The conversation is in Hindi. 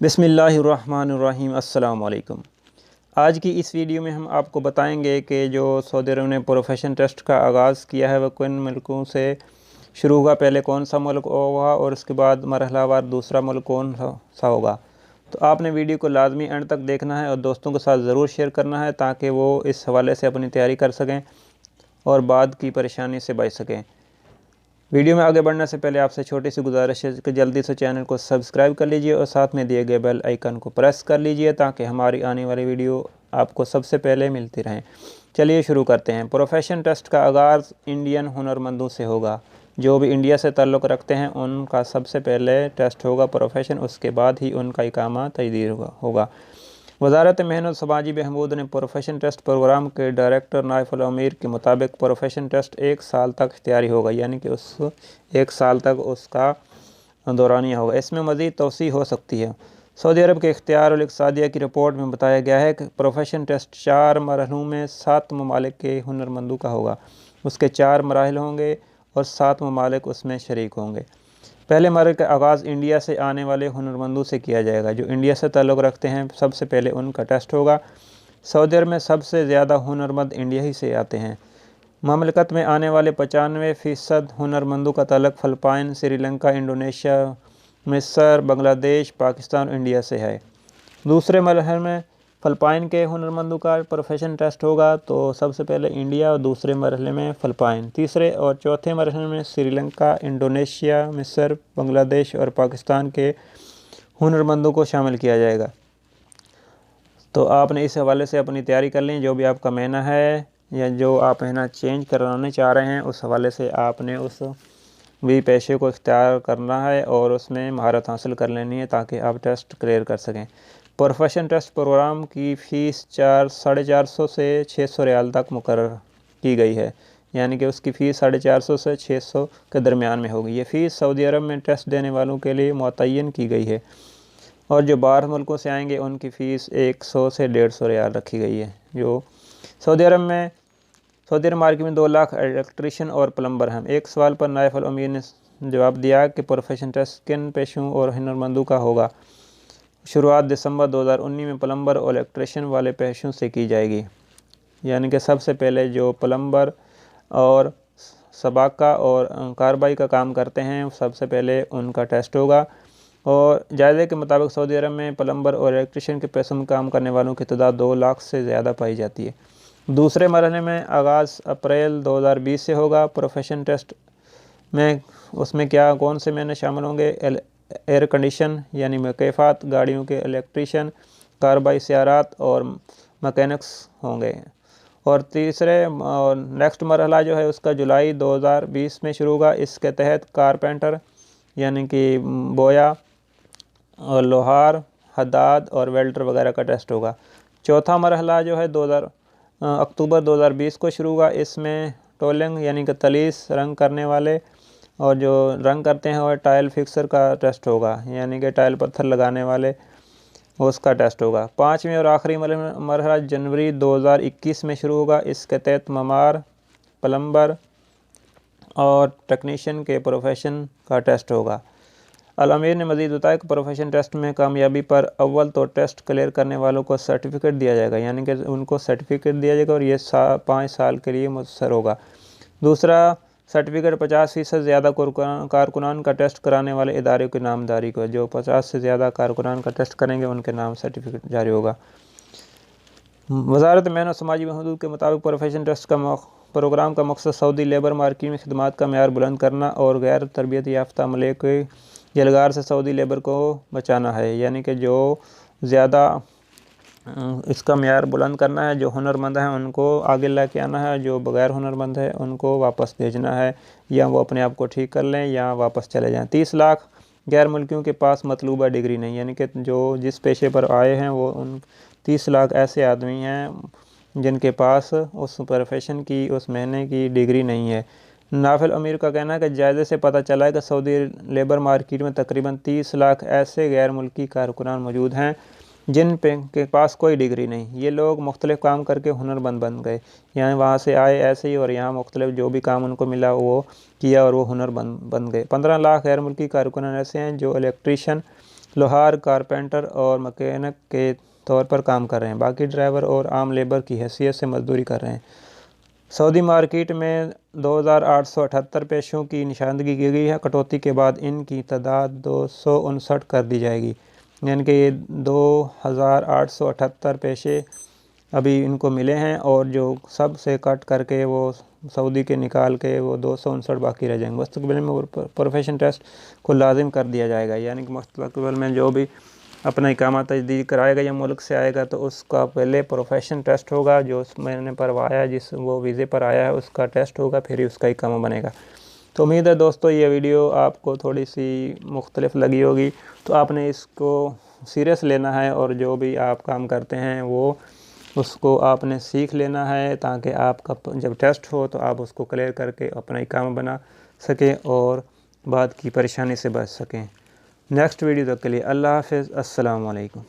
बिस्मिल्लाहिर्रहमानिर्रहीम। अस्सलाम वालेकुम। आज की इस वीडियो में हम आपको बताएंगे कि जो सऊदी अरब ने प्रोफेशन टेस्ट का आगाज़ किया है वह किन मुल्कों से शुरू होगा। पहले कौन सा मुल्क होगा और उसके बाद मरहलावार दूसरा मुल्क कौन सा होगा। तो आपने वीडियो को लाजमी एंड तक देखना है और दोस्तों के साथ ज़रूर शेयर करना है ताकि वो इस हवाले से अपनी तैयारी कर सकें और बाद की परेशानी से बच सकें। वीडियो में आगे बढ़ने से पहले आपसे छोटी सी गुजारिश है कि जल्दी से चैनल को सब्सक्राइब कर लीजिए और साथ में दिए गए बेल आइकन को प्रेस कर लीजिए ताकि हमारी आने वाली वीडियो आपको सबसे पहले मिलती रहें। चलिए शुरू करते हैं। प्रोफेशन टेस्ट का आगाज़ इंडियन हुनरमंदों से होगा। जो भी इंडिया से ताल्लुक़ रखते हैं उनका सबसे पहले टेस्ट होगा प्रोफेशन, उसके बाद ही उनका इकामा तजदीद होगा। वज़ारत मेहनत समाजी बहबूद ने प्रोफेशन टेस्ट प्रोग्राम के डायरेक्टर नाइफ अल-अमीर के मुताबिक प्रोफेशन टेस्ट 1 साल तक इख्तियारी होगा, यानी कि उस 1 साल तक उसका दौरानिया होगा। इसमें मज़ीद तौसी हो सकती है। सऊदी अरब के इख्तियार इक़्तिसादिया की रिपोर्ट में बताया गया है कि प्रोफेशन टेस्ट 4 मरहलों में 7 ममालिक के हुनरमंदों का होगा। उसके 4 मराहिल होंगे और 7 ममालिक उसमें शरीक होंगे। पहले मरहले का आगाज़ इंडिया से आने वाले हुनरमंदों से किया जाएगा। जो इंडिया से ताल्लुक़ रखते हैं सबसे पहले उनका टेस्ट होगा। सऊदी अरब में सबसे ज़्यादा हुनरमंद इंडिया ही से आते हैं। ममलकत में आने वाले 95% हुनरमंदों का ताल्लुक़ फ़िलिपाइन, श्रीलंका, इंडोनेशिया, मिस्र, बांग्लादेश, पाकिस्तान और इंडिया से है। दूसरे मरहले में फ़िलिपाइन के हुनरमंदों का प्रोफेशन टेस्ट होगा, तो सबसे पहले इंडिया और दूसरे मरहले में फ़िलिपाइन। तीसरे और चौथे मरहले में श्रीलंका, इंडोनेशिया, मिस्र, बांग्लादेश और पाकिस्तान के हुनरमंदों को शामिल किया जाएगा। तो आपने इस हवाले से अपनी तैयारी कर लें। जो भी आपका महीना है या जो आप महीना चेंज कराने चाह रहे हैं उस हवाले से आपने उस भी पेशे को इख्तियार करना है और उसमें महारत हासिल कर लेनी है ताकि आप टेस्ट क्लियर कर सकें। प्रोफेशन टेस्ट प्रोग्राम की फ़ीस 450 से 600 रियाल तक मुकर्रर की गई है, यानी कि उसकी फ़ीस 450 से 600 के दरमियान में होगी। ये फ़ीस सऊदी अरब में टेस्ट देने वालों के लिए मुतय्यन की गई है और जो बाहर मुल्कों से आएंगे उनकी फ़ीस 100 से 150 रियाल रखी गई है। जो सऊदी अरब मार्केट में 2 लाख इलेक्ट्रीशियन और प्लम्बर हैं। एक सवाल पर नाइफ अल-अमीर ने जवाब दिया कि प्रोफेशन टेस्ट किन पेशों और हुनरमंदों का होगा। शुरुआत दिसंबर 2019 में प्लम्बर और इलेक्ट्रीशियन वाले पेशों से की जाएगी, यानी कि सबसे पहले जो प्लम्बर और सबाका और कार्बाई का काम करते हैं सबसे पहले उनका टेस्ट होगा। और जायज़े के मुताबिक सऊदी अरब में प्लम्बर और इलेक्ट्रीशियन के पेशों में काम करने वालों की तादाद 2 लाख से ज़्यादा पाई जाती है। दूसरे मरहले में आगाज़ अप्रैल 2020 से होगा। प्रोफेशन टेस्ट में उसमें कौन से महीने शामिल होंगे। एयर कंडीशन यानी मकैफ़ात, गाड़ियों के इलेक्ट्रीशियन, कार्बाई सियारात और मैकेनिक्स होंगे। और तीसरे और नेक्स्ट मरहला जो है उसका जुलाई 2020 में शुरू होगा। इसके तहत कारपेंटर यानी कि बोया और लोहार, हदाद और वेल्डर वगैरह का टेस्ट होगा। चौथा मरहला जो है अक्टूबर 2020 को शुरू होगा। इसमें टोलिंग यानी कि तलीस रंग करने वाले और जो रंग करते हैं और टाइल फिक्सर का टेस्ट होगा, यानी कि टाइल पत्थर लगाने वाले उसका टेस्ट होगा। पाँचवें और आखिरी मरहला जनवरी 2021 में शुरू होगा। इसके तहत ममार, प्लम्बर और टेक्नीशियन के प्रोफेशन का टेस्ट होगा। अल-अमीर ने मज़ीद बताया कि प्रोफेशन टेस्ट में कामयाबी पर अव्वल तो टेस्ट क्लियर करने वालों को सर्टिफिकेट दिया जाएगा, यानी कि उनको सर्टिफिकेट दिया जाएगा और ये 5 साल के लिए मुयस्सर होगा। दूसरा सर्टिफिकेट 50% ज़्यादा कारकुनान का टेस्ट कराने वाले इदारे की नामदारी को, जो 50 से ज़्यादा कारकुनान का टेस्ट करेंगे उनके नाम सर्टिफिकेट जारी होगा। वज़ारत मेहनत समाजी बहबूद के मुताबिक प्रोफेशन टेस्ट का प्रोग्राम का मकसद सऊदी लेबर मार्केट में खिदमात का मेयार बुलंद करना और गैर तरबियत याफ्ता अमले के जलगार से सऊदी लेबर को बचाना है, यानी कि जो ज़्यादा इसका मेयार बुलंद करना है। जो हुनरमंद हैं उनको आगे लेके आना है, जो बग़ैर हुनरमंद है उनको वापस भेजना है, या वो अपने आप को ठीक कर लें या वापस चले जाएं। 30 लाख गैर मुल्कियों के पास मतलूबा डिग्री नहीं, यानी कि जो जिस पेशे पर आए हैं वो 30 लाख ऐसे आदमी हैं जिनके पास उस प्रोफेशन की उस महीने की डिग्री नहीं है। नाइफ अल-अमीर का कहना है कि जायज़े से पता चला है कि सऊदी लेबर मार्केट में तकरीबन 30 लाख ऐसे गैर मुल्की कारकुनान मौजूद हैं जिन के पास कोई डिग्री नहीं। ये लोग मुख्तलिफ़ काम करके हुनरमंद बन गए, यानी वहाँ से आए ऐसे ही और यहाँ मुख्तलिफ़ जो भी काम उनको मिला वो किया और वो हुनरमंद बन गए। 15 लाख गैर मुल्की कारकुनान ऐसे हैं जो इलेक्ट्रीशियन लोहार, कारपेंटर और मैकेनिक के तौर पर काम कर रहे हैं। बाकी ड्राइवर और आम लेबर की हैसियत से मजदूरी कर रहे हैं। सऊदी मार्केट में 2878 पेशों की निशानदगी की गई है। कटौती के बाद इनकी तादाद 259 कर दी जाएगी, यानी कि ये 2878 पेशे अभी इनको मिले हैं और जो सब से कट करके वो सऊदी के निकाल के वो 259 बाकी रह जाएंगे। मुस्तकबिल में प्रोफेशन टेस्ट को लाजिम कर दिया जाएगा, यानी कि मुस्तकबिल में जो भी अपना इकामा तजदीद कराएगा या मुल्क से आएगा तो उसका पहले प्रोफेशन टेस्ट होगा, जो मैंने परवाया है, जिस वो वीज़े पर आया है उसका टेस्ट होगा, फिर ही उसका इकामा बनेगा। तो उम्मीद है दोस्तों ये वीडियो आपको थोड़ी सी मुख्तलिफ लगी होगी, तो आपने इसको सीरियस लेना है और जो भी आप काम करते हैं वो उसको आपने सीख लेना है, ताकि आपका जब टेस्ट हो तो आप उसको क्लियर करके अपना इकामा बना सकें और बाद की परेशानी से बच सकें। नेक्स्ट वीडियो तक के लिए अल्लाह हाफ़िज़, अस्सलाम वालेकुम।